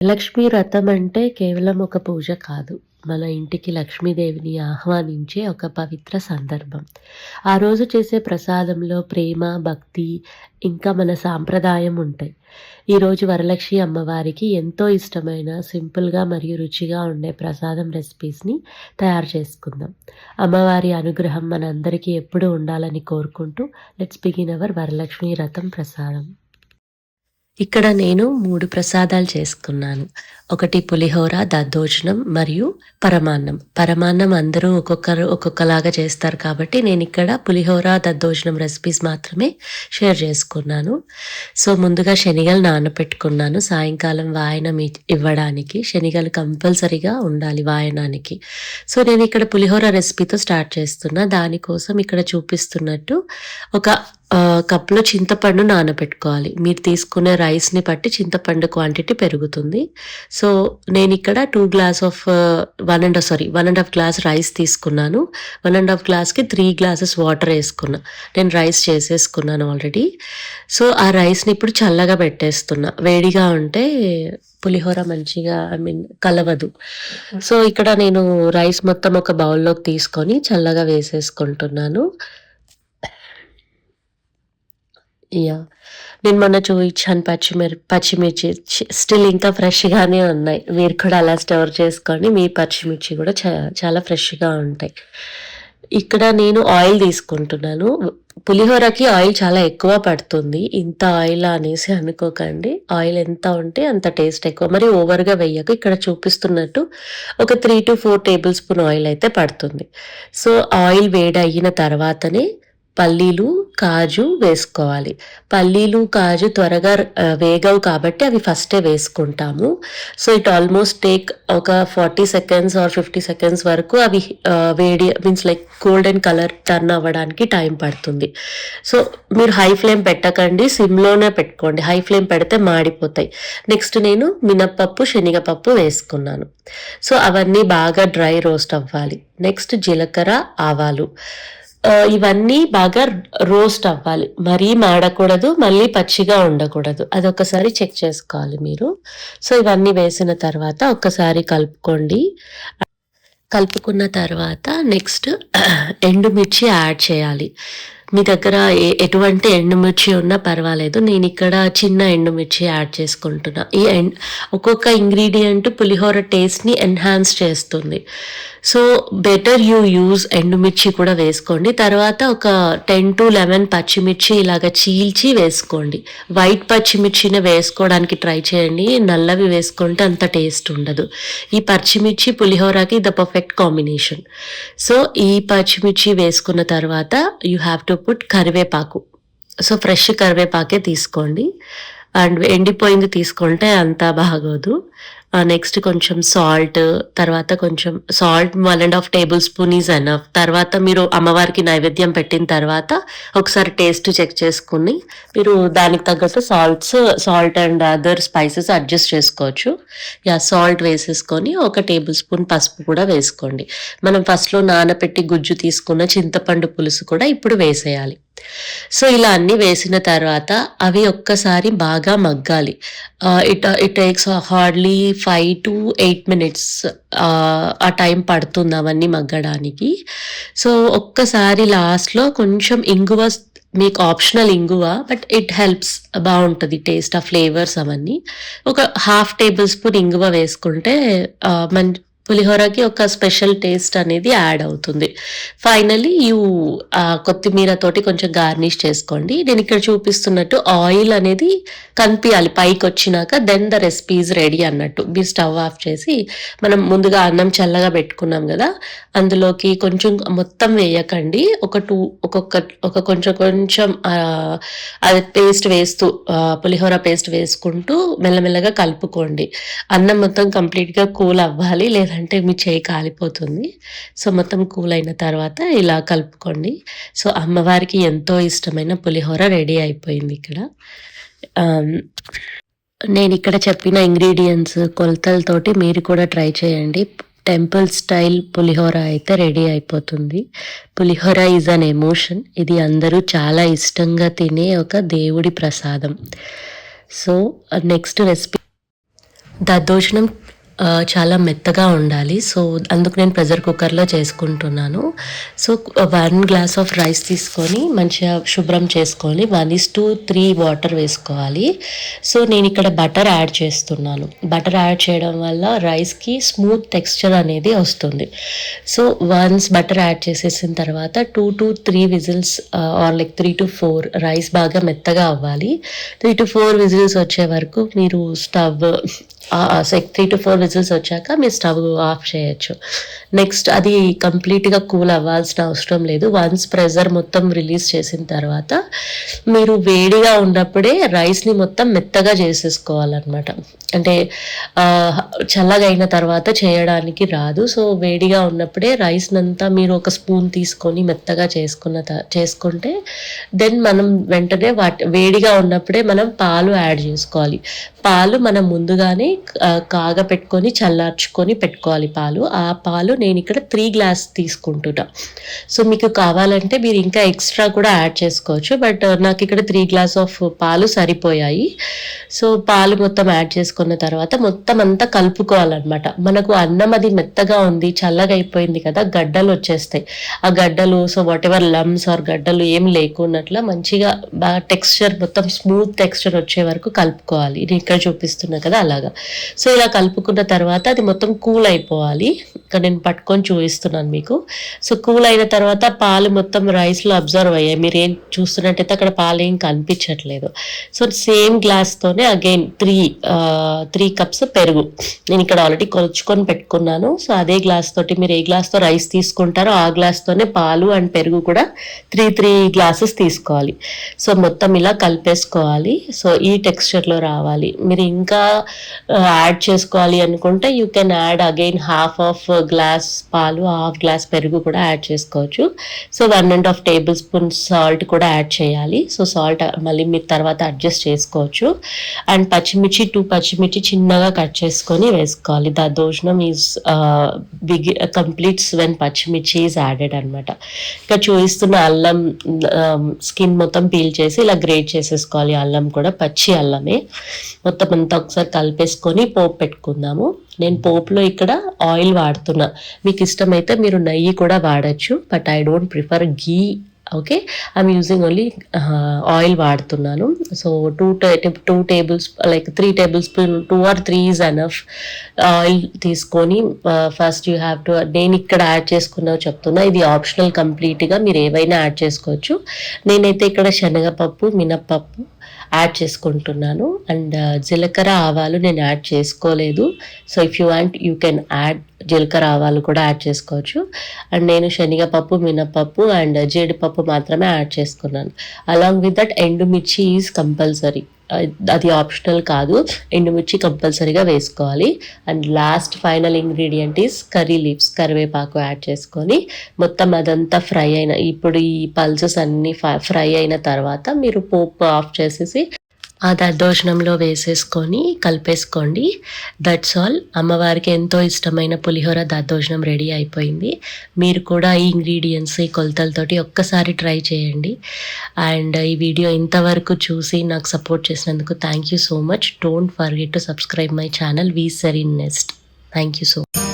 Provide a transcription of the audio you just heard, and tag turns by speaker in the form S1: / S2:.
S1: లక్ష్మీ వ్రతం అంటే కేవలం ఒక పూజ కాదు. మన ఇంటికి లక్ష్మీదేవిని ఆహ్వానించే ఒక పవిత్ర సందర్భం. ఆ రోజు చేసే ప్రసాదంలో ప్రేమ, భక్తి ఇంకా మన సాంప్రదాయం ఉంటాయి. ఈరోజు వరలక్ష్మి అమ్మవారికి ఎంతో ఇష్టమైన సింపుల్‌గా మరియు రుచిగా ఉండే ప్రసాదం రెసిపీస్‌ని తయారు చేసుకుందాం. అమ్మవారి అనుగ్రహం మనందరికీ ఎప్పుడూ ఉండాలని కోరుకుంటూ లెట్స్ బిగిన్ అవర్ వరలక్ష్మి వ్రతం ప్రసాదం. ఇక్కడ నేను 3 ప్రసాదాలు చేసుకున్నాను. ఒకటి పులిహోర, దద్దోజనం మరియు పరమాన్నం. పరమాన్నం అందరూ ఒక్కొక్కరు ఒక్కొక్కలాగా చేస్తారు కాబట్టి నేనిక్కడ పులిహోర, దద్దోజనం రెసిపీస్ మాత్రమే షేర్ చేసుకున్నాను. సో, ముందుగా శనగలు నానబెట్టుకున్నాను సాయంకాలం వాయనం ఇవ్వడానికి. శనగలు కంపల్సరీగా ఉండాలి వాయనానికి. సో, నేనిక్కడ పులిహోర రెసిపీతో స్టార్ట్ చేస్తున్నా. దానికోసం ఇక్కడ చూపిస్తున్నట్టు ఒక కప్‌లో చింతపండు నానబెట్టుకోవాలి. మీరు తీసుకునే రైస్‌ని బట్టి చింతపండు క్వాంటిటీ పెరుగుతుంది. సో, నేనిక్కడ 2 గ్లాస్ ఆఫ్ 1 ½ గ్లాస్ రైస్ తీసుకున్నాను. 1 ½ గ్లాస్‌కి 3 గ్లాసెస్ వాటర్ ఏసుకున్నా. నేను రైస్ చేసేసుకున్నాను ఆల్రెడీ. సో, ఆ రైస్‌ని ఇప్పుడు చల్లగా పెట్టేస్తున్నా. వేడిగా ఉంటే పులిహోర మంచిగా కలవదు. సో, ఇక్కడ నేను రైస్ మొత్తం ఒక బౌల్‌లోకి తీసుకొని చల్లగా వేసేసుకుంటున్నాను. యాహ్! నేను మొన్న చూయించాను పచ్చిమిర్చి స్టిల్ ఇంకా ఫ్రెష్‌గానే ఉన్నాయి. మీరు కూడా అలా స్టోర్ చేసుకొని మీ పచ్చిమిర్చి కూడా చాలా ఫ్రెష్‌గా ఉంటాయి. ఇక్కడ నేను ఆయిల్ తీసుకుంటున్నాను. పులిహోరకి ఆయిల్ చాలా ఎక్కువ పడుతుంది. ఇంత ఆయిలా అనేసి అనుకోకండి. ఆయిల్ ఎంత ఉంటే అంత టేస్ట్ ఎక్కువ. మరి ఓవర్‌గా వేయకు. ఇక్కడ చూపిస్తున్నట్టు ఒక 3-4 టేబుల్ స్పూన్ ఆయిల్ అయితే పడుతుంది. సో, ఆయిల్ వేడయిన తర్వాతనే పల్లీలు, కాజు వేసుకోవాలి. పల్లీలు, కాజు త్వరగా వేగవు కాబట్టి అవి ఫస్టే వేసుకుంటాము. సో, ఇట్ ఆల్మోస్ట్ టేక్ ఒక 40 సెకండ్స్ ఆర్ 50 సెకండ్స్ వరకు అవి వేడి లైక్ గోల్డెన్ కలర్ టర్న్ అవ్వడానికి టైం పడుతుంది. సో, మీరు హై ఫ్లేమ్ పెట్టకండి. సిమ్‌లోనే పెట్టుకోండి. హై ఫ్లేమ్ పెడితే మాడిపోతాయి. నెక్స్ట్ నేను మినపప్పు, శనగపప్పు వేసుకున్నాను. సో, అవన్నీ బాగా డ్రై రోస్ట్ అవ్వాలి. నెక్స్ట్ జీలకర్ర, ఆవాలు. ఇవన్నీ బాగా రోస్ట్ అవ్వాలి. మరీ మాడకూడదు, మళ్ళీ పచ్చిగా ఉండకూడదు. అదొకసారి చెక్ చేసుకోవాలి మీరు. సో, ఇవన్నీ వేసిన తర్వాత ఒక్కసారి కలుపుకోండి. కలుపుకున్న తర్వాత నెక్స్ట్ ఎండుమిర్చి యాడ్ చేయాలి. మీ దగ్గర ఎటువంటి ఎండుమిర్చి ఉన్నా పర్వాలేదు. నేనిక్కడ చిన్న ఎండుమిర్చి యాడ్ చేసుకుంటున్నా. ఒక్కొక్క ఇంగ్రీడియంట్ పులిహోర టేస్ట్‌ని ఎన్హాన్స్ చేస్తుంది. సో, బెటర్ యూజ్ ఎండుమిర్చి కూడా వేసుకోండి. తర్వాత ఒక 10-11 పచ్చిమిర్చి ఇలాగ చీల్చి వేసుకోండి. వైట్ పచ్చిమిర్చినే వేసుకోవడానికి ట్రై చేయండి. నల్లవి వేసుకుంటే అంత టేస్ట్ ఉండదు. ఈ పచ్చిమిర్చి పులిహోరకి ద పర్ఫెక్ట్ కాంబినేషన్. సో, ఈ పచ్చిమిర్చి వేసుకున్న తర్వాత యూ హ్యావ్ టు పుట్ కరివేపాకు. సో, ఫ్రెష్ కరివేపాకే తీసుకోండి. అండ్ ఎండిపోయింది తీసుకుంటే అంత బాగోదు. నెక్స్ట్ కొంచెం సాల్ట్, తర్వాత కొంచెం salt 1 ½ table spoon is enough. తర్వాత మీరు అమ్మవారికి నైవేద్యం పెట్టిన తర్వాత ఒకసారి టేస్ట్ చెక్ చేసుకుని మీరు దానికి తగ్గట్టు salt and other spices adjust చేసుకోవచ్చు. సాల్ట్ వేసేసుకొని ఒక టేబుల్ స్పూన్ పసుపు కూడా వేసుకోండి. మనం ఫస్ట్‌లో నానబెట్టి గుజ్జు తీసుకున్న చింతపండు పులుసు కూడా ఇప్పుడు వేసేయాలి. సో, ఇలా అన్నీ వేసిన తర్వాత అవి ఒక్కసారి బాగా మగ్గాలి. ఇట్ టేక్స్ హార్డ్‌లీ 5-8 మినిట్స్ ఆ టైం పడుతుంది అవన్నీ మగ్గడానికి. సో, ఒక్కసారి లాస్ట్‌లో కొంచెం ఇంగువ, మీకు ఆప్షనల్ ఇంగువ, బట్ ఇట్ హెల్ప్స్, బావుంటది టేస్ట్, ఆ ఫ్లేవర్స్ అవన్నీ. ఒక ½ టేబుల్ స్పూన్ ఇంగువ వేసుకుంటే పులిహోరకి ఒక స్పెషల్ టేస్ట్ అనేది యాడ్ అవుతుంది. ఫైనల్లీ కొత్తిమీరతోటి కొంచెం గార్నిష్ చేసుకోండి. నేను ఇక్కడ చూపిస్తున్నట్టు ఆయిల్ అనేది కనిపియాలి పైకొచ్చినాక, then the recipe is ready అన్నట్టు. మీరు స్టవ్ ఆఫ్ చేసి మనం ముందుగా అన్నం చల్లగా పెట్టుకున్నాం కదా, అందులోకి కొంచెం మొత్తం వేయకండి. ఒక కొంచెం అది పేస్ట్ వేస్తూ పులిహోర పేస్ట్ వేసుకుంటూ మెల్లమెల్లగా కలుపుకోండి. అన్నం మొత్తం కంప్లీట్‌గా కూల్ అవ్వాలి, లేదంటే మీ చేయి కాలిపోతుంది. సో, మొత్తం కూల్ అయిన తర్వాత ఇలా కలుపుకోండి. సో, అమ్మవారికి ఎంతో ఇష్టమైన పులిహోర రెడీ అయిపోయింది ఇక్కడ. నేనిక్కడ చెప్పిన ఇంగ్రీడియెంట్స్ కొలతలతోటి మీరు కూడా ట్రై చేయండి. టెంపుల్ స్టైల్ పులిహోర అయితే రెడీ అయిపోతుంది. పులిహోర ఈజ్ అన్ ఎమోషన్. ఇది అందరూ చాలా ఇష్టంగా తినే ఒక దేవుడి ప్రసాదం. సో, నెక్స్ట్ రెసిపీ దద్దోజనం చాలా మెత్తగా ఉండాలి. సో, అందుకు నేను ప్రెషర్ కుక్కర్‌లో చేసుకుంటున్నాను. సో, 1 గ్లాస్ ఆఫ్ రైస్ తీసుకొని మంచిగా శుభ్రం చేసుకొని 1:3 వాటర్ వేసుకోవాలి. సో, నేనిక్కడ బటర్ యాడ్ చేస్తున్నాను. బటర్ యాడ్ చేయడం వల్ల రైస్‌కి స్మూత్ టెక్స్చర్ అనేది వస్తుంది. సో, వన్స్ బటర్ యాడ్ చేసేసిన తర్వాత 2-3 విజిల్స్ ఆర్ లైక్ 3-4 రైస్ బాగా మెత్తగా అవ్వాలి. 3-4 విజిల్స్ వచ్చే వరకు మీరు స్టవ్ 3-4 విజిల్స్ వచ్చాక మీరు స్టవ్ ఆఫ్ చేయొచ్చు. నెక్స్ట్ అది కంప్లీట్‌గా కూల్ అవ్వాల్సిన అవసరం లేదు. వన్స్ ప్రెషర్ మొత్తం రిలీజ్ చేసిన తర్వాత మీరు వేడిగా ఉన్నప్పుడే రైస్‌ని మొత్తం మెత్తగా చేసేసుకోవాలనమాట. అంటే చల్లగా అయిన తర్వాత చేయడానికి రాదు. సో, వేడిగా ఉన్నప్పుడే రైస్‌నంతా మీరు ఒక స్పూన్ తీసుకొని మెత్తగా చేసుకుంటే దెన్ మనం వెంటనే వేడిగా ఉన్నప్పుడే మనం పాలు యాడ్ చేసుకోవాలి. పాలు మనం ముందుగానే కాగపెట్టుకొని చల్లార్చుకొని పెట్టుకోవాలి పాలు. ఆ పాలు నేనిక్కడ 3 గ్లాస్ తీసుకుంటున్నా. సో, మీకు కావాలంటే మీరు ఇంకా ఎక్స్‌ట్రా కూడా యాడ్ చేసుకోవచ్చు. బట్ నాకిక్కడ 3 గ్లాస్ ఆఫ్ పాలు సరిపోయాయి. సో, పాలు మొత్తం యాడ్ చేసుకున్న తర్వాత మొత్తం అంతా కలుపుకోవాలనమాట. మనకు అన్నం అది మెత్తగా ఉంది, చల్లగా అయిపోయింది కదా! గడ్డలొచ్చేస్తాయి. ఆ గడ్డలు వాటెవర్ లమ్స్ ఆర్ గడ్డలు ఏం లేకున్నట్ల మంచిగా బాగా టెక్స్చర్ మొత్తం స్మూత్ టెక్స్చర్ వచ్చే వరకు కలుపుకోవాలి. నేను ఇక్కడ చూపిస్తున్నా కదా! అలాగా. సో, ఇలా కలుపుకున్న తర్వాత అది మొత్తం కూల్ అయిపోవాలి. ఇక్కడ నేను పట్టుకొని చూపిస్తున్నాను మీకు. సో, కూల్ అయిన తర్వాత పాలు మొత్తం రైస్‌లో అబ్జర్వ్ అయ్యాయి. మీరేం చూస్తున్నట్టయితే అక్కడ పాలేం కనిపించట్లేదు. సో, సేమ్ గ్లాస్‌తోనే అగైన్ 3 కప్స్ పెరుగు. నేను ఇక్కడ ఆల్రెడీ కొలుచుకొని పెట్టుకున్నాను. సో, అదే గ్లాస్ తోటి మీరు ఏ గ్లాస్‌తో రైస్ తీసుకుంటారో ఆ గ్లాస్‌తోనే పాలు అండ్ పెరుగు కూడా 3 గ్లాసెస్ తీసుకోవాలి. సో, మొత్తం ఇలా కలిపేసుకోవాలి. సో, ఈ టెక్స్చర్‌లో రావాలి. మీరు ఇంకా యాడ్ చేసుకోవాలి అనుకుంటే you can add again half of glass పాలు, హాఫ్ గ్లాస్ పెరుగు కూడా యాడ్ చేసుకోవచ్చు. సో, 1½ టేబుల్ స్పూన్ సాల్ట్ కూడా యాడ్ చేయాలి. సో, సాల్ట్ మళ్ళీ మీరు తర్వాత అడ్జస్ట్ చేసుకోవచ్చు. అండ్ పచ్చిమిర్చి 2 పచ్చిమిర్చి చిన్నగా కట్ చేసుకొని వేసుకోవాలి. దద్దోజనం ఈజ్ కంప్లీట్స్ వెన్ పచ్చిమిర్చి ఈజ్ యాడెడ్ అనమాట. ఇక్కడ చూపిస్తున్న అల్లం స్కిన్ మొత్తం పీల్ చేసి ఇలా గ్రేట్ చేసేసుకోవాలి. అల్లం కూడా పచ్చి అల్లమే. మొత్తం అంతా ఒకసారి కలిపేసుకొని పోపు పెట్టుకుందాము. నేను పోపులో ఇక్కడ ఆయిల్ వాడుతున్నా. మీకు ఇష్టమైతే మీరు నెయ్యి కూడా వాడచ్చు. But I don't prefer ghee. Okay, I'm using only oil వాడుతున్నాను. So 2 tables like 3 tablespoon 2 or 3 is enough oil తీసుకొని ఫస్ట్ యూ హ్యావ్ టు నేను ఇక్కడ యాడ్ చేసుకున్నావు చెప్తున్నా. ఇది ఆప్షనల్ కంప్లీట్గా మీరు ఏవైనా యాడ్ చేసుకోవచ్చు. నేనైతే ఇక్కడ శనగపప్పు, మినప్పప్పు యాడ్ చేసుకుంటున్నాను. అండ్ జీలకర్ర, ఆవాలు నేను యాడ్ చేసుకోలేదు. So, if you want you can add జీలకర్ర, ఆవాలు కూడా యాడ్ చేసుకోవచ్చు. అండ్ నేను శనగపప్పు, మినప్పప్పు అండ్ జీడిపప్పు మాత్రమే యాడ్ చేసుకున్నాను. అలాంగ్ విత్ దట్ ఎండుమిర్చి ఈజ్ కంపల్సరీ. అది ఆప్షనల్ కాదు. ఎండుమిర్చి కంపల్సరీగా వేసుకోవాలి. And last final ingredient is curry leaves, కరివేపాకు యాడ్ చేసుకొని మొత్తం అదంతా ఫ్రై అయిన ఇప్పుడు ఈ పల్సెస్ అన్నీ ఫ్రై అయిన తర్వాత మీరు పోపు ఆఫ్ చేసేసి ఆ దద్దోజనంలో వేసేసుకొని కలిపేసుకోండి. That's all. అమ్మవారికి ఎంతో ఇష్టమైన పులిహోర దద్దోజనం రెడీ అయిపోయింది. మీరు కూడా ఈ ఇంగ్రీడియంట్స్, ఈ కొలతలతోటి ఒక్కసారి ట్రై చేయండి. అండ్ ఈ వీడియో ఇంతవరకు చూసి నాకు సపోర్ట్ చేసినందుకు thank you so much. Don't forget to subscribe my channel V Serene Nest. Thank you so much.